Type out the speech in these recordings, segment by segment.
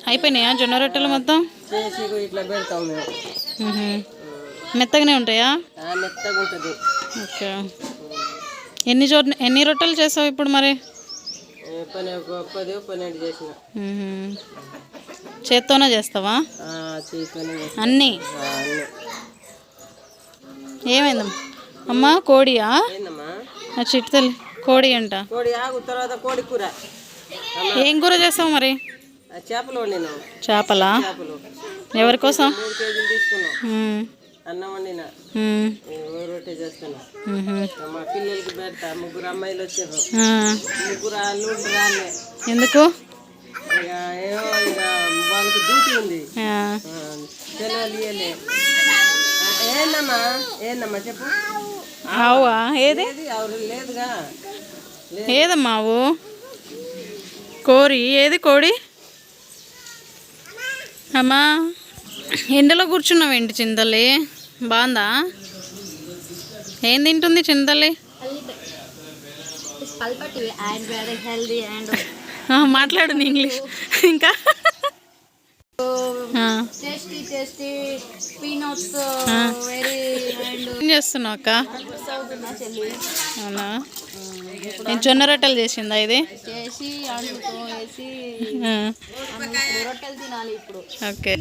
అయిపోయినాయా జొన్న రొట్టెలు మొత్తం? ఇట్లా పెడతాం మేము. మెత్తగానే ఉంటాయా? మెత్తగా ఉంటుంది. ఓకే. ఎన్ని రొట్టెలు చేస్తావు ఇప్పుడు మరి? 10-12 చేసిన. చేత్తోనే చేస్తావా అన్నీ? ఏమైందమ్మా? అమ్మ కోడియా? చిట్టు తల్లి కోడి అంట. తర్వాత కోడి కూర. ఏం కూర చేస్తావు మరి? చేపలు వండినా. చేపలా? ఎవరి కోసం? 3 కేజీలు తీసుకున్నాం. అన్నం వండిన, రొట్టె చేస్తున్నా. మా పిల్లలకి పెడతా. 3 అమ్మాయిలు వచ్చారు. 3 అల్లుళ్ళు రాలే. ఎందుకు? ఏమో ఇక వాళ్ళకి డ్యూటీ ఉంది. సెలవులు ఇవ్వలే. ఏందమ్మా చెప్పు. ఆవా ఏది? ఎవరు లేదుగా. ఏదమ్మా ఆవు? కోరి ఏది కోడి? అమ్మా ఎండలో కూర్చున్నావేంటి చింతల్లి? బాగుందా? ఏం తింటుంది చింతల్లి? మాట్లాడు ఇంగ్లీష్. ఇంకా ఏం చేస్తున్నావు అక్క? అవునా? నేను జొన్న రొట్టెలు చేసిందా ఇది? ఓకే.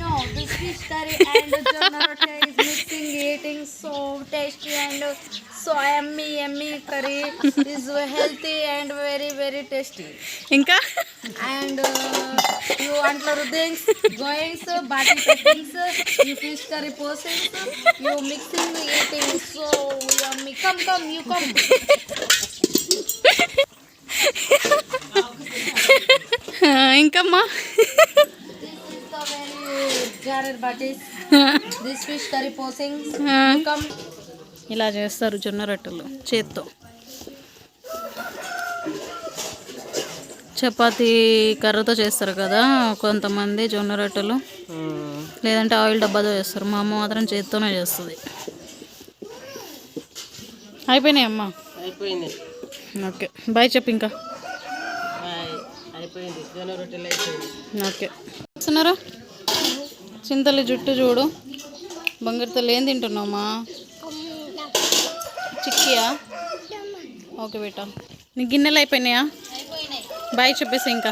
ఇంకా and you antler things goings body settings you fish curry portions you mixing eating so yummy. Come you come. ఇంకమ్మా This is the very jarred bodies. This fish curry portions you come. ఇలా చేస్తారు జొన్న రొట్టెలు చేత్తో. చపాతీ కర్రతో చేస్తారు కదా కొంతమంది జొన్న రొట్టెలు, లేదంటే ఆయిల్ డబ్బాతో చేస్తారు. మా అమ్మ మాత్రం చేత్తోనే చేస్తుంది. అయిపోయినాయి అమ్మ? అయిపోయినాయి. ఓకే బాయ్ చెప్పు. ఇంకా అయిపోయింది జొన్న రొట్టెలు అయిపోయింది. ఓకే. చూస్తున్నారా చింతల్లి జుట్టు చూడు. బంగారు తల్లి ఏం తింటున్నావమ్మా? చిక్కియా? ఓకే బేటా. నీ గిన్నెలు అయిపోయినాయా? బాయ్ చెప్పేసి ఇంకా